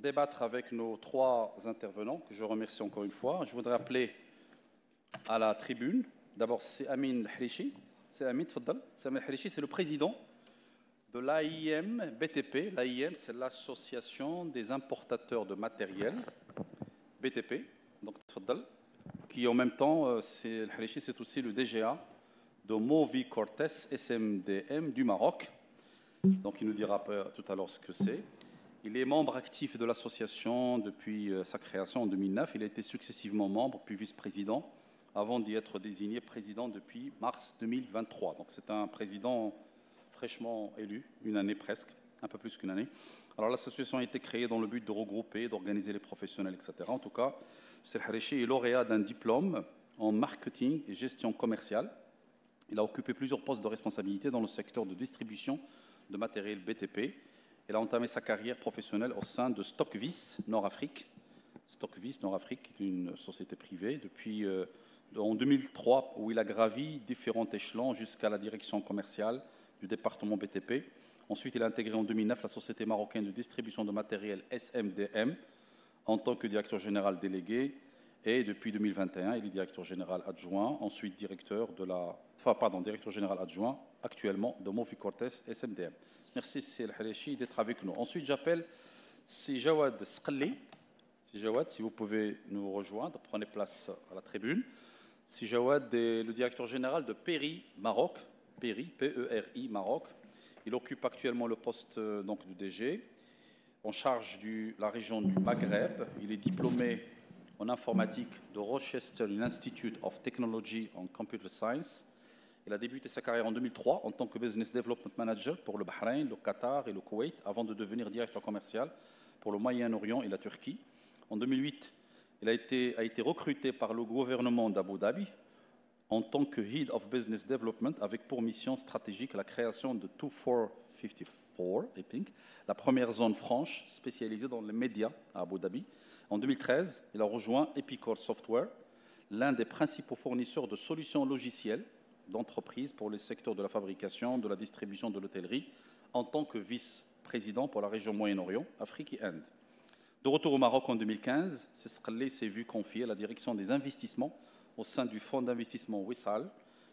débattre avec nos trois intervenants, que je remercie encore une fois. Je voudrais appeler à la tribune. D'abord, c'est Amin Hrichi. C'est Amin, tfaddal. C'est Amin Hrichi, c'est le président de l'AIM BTP. L'AIM, c'est l'association des importateurs de matériel BTP. Donc, tfaddal. Qui en même temps, c'est Hrichi, c'est aussi le DGA de Movi Cortes SMDM du Maroc. Donc, il nous dira tout à l'heure ce que c'est. Il est membre actif de l'association depuis sa création en 2009. Il a été successivement membre puis vice-président avant d'y être désigné président depuis mars 2023. Donc, c'est un président fraîchement élu, une année presque, un peu plus qu'une année. Alors, l'association a été créée dans le but de regrouper, d'organiser les professionnels, etc. En tout cas, M. Hrichi est lauréat d'un diplôme en marketing et gestion commerciale. Il a occupé plusieurs postes de responsabilité dans le secteur de distribution de matériel BTP. Il a entamé sa carrière professionnelle au sein de Stockvis Nord-Afrique. Stockvis Nord-Afrique est une société privée depuis en 2003 où il a gravi différents échelons jusqu'à la direction commerciale du département BTP. Ensuite, il a intégré en 2009 la société marocaine de distribution de matériel SMDM en tant que directeur général délégué. Et depuis 2021, il est directeur général adjoint, ensuite directeur général adjoint, actuellement de Movi Cortes SMDM. Merci, c'est le Hrichi, d'être avec nous. Ensuite, j'appelle Si Jawad Sqalli. Si Jawad, si vous pouvez nous rejoindre, prenez place à la tribune. Si Jawad est le directeur général de PERI Maroc, PERI, P-E-R-I Maroc. Il occupe actuellement le poste donc, du DG, en charge de la région du Maghreb. Il est diplômé en informatique de Rochester Institute of Technology and Computer Science. Il a débuté sa carrière en 2003 en tant que Business Development Manager pour le Bahreïn, le Qatar et le Koweït, avant de devenir directeur commercial pour le Moyen-Orient et la Turquie. En 2008, il a été recruté par le gouvernement d'Abu Dhabi en tant que Head of Business Development avec pour mission stratégique la création de 2454, I think, la première zone franche spécialisée dans les médias à Abu Dhabi. En 2013, il a rejoint Epicor Software, l'un des principaux fournisseurs de solutions logicielles d'entreprise pour les secteurs de la fabrication, de la distribution, de l'hôtellerie, en tant que vice-président pour la région Moyen-Orient, Afrique et Inde. De retour au Maroc en 2015, Sqalli s'est vu confier la direction des investissements au sein du fonds d'investissement Wissal,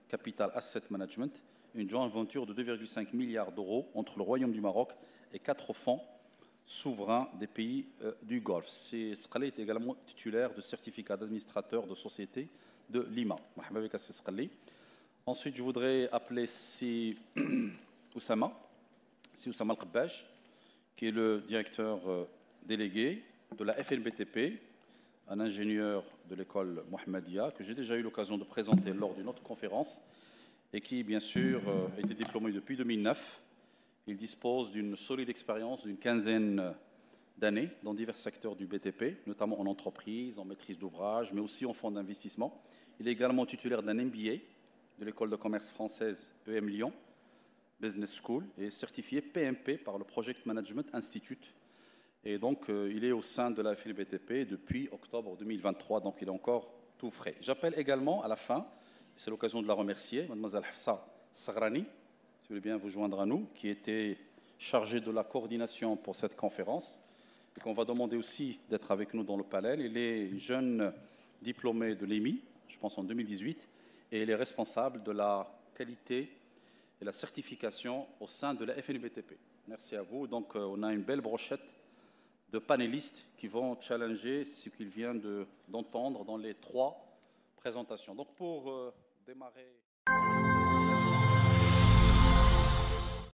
Capital Asset Management, une joint venture de 2,5 milliards d'euros entre le Royaume du Maroc et 4 fonds souverains des pays du Golfe. Sqalli est également titulaire de certificat d'administrateur de société de Lima. Ensuite, je voudrais appeler Oussama Al-Qabbaj, qui est le directeur délégué de la FNBTP, un ingénieur de l'école Mohammedia, que j'ai déjà eu l'occasion de présenter lors d'une autre conférence, et qui, bien sûr, a été diplômé depuis 2009. Il dispose d'une solide expérience d'une quinzaine d'années dans divers secteurs du BTP, notamment en entreprise, en maîtrise d'ouvrage, mais aussi en fonds d'investissement. Il est également titulaire d'un MBA de l'école de commerce française EM Lyon, Business School, et certifié PMP par le Project Management Institute. Et donc, il est au sein de la FNBTP depuis octobre 2023, donc il est encore tout frais. J'appelle également à la fin, c'est l'occasion de la remercier, mademoiselle Hafsa Sagrani, si vous voulez bien vous joindre à nous, qui était chargée de la coordination pour cette conférence, et qu'on va demander aussi d'être avec nous dans le panel. Il est jeune diplômé de l'EMI, je pense en 2018, et il est responsable de la qualité et la certification au sein de la FNBTP. Merci à vous. Donc, on a une belle brochette de panélistes qui vont challenger ce qu'il vient d'entendre dans les trois présentations. Donc, pour démarrer...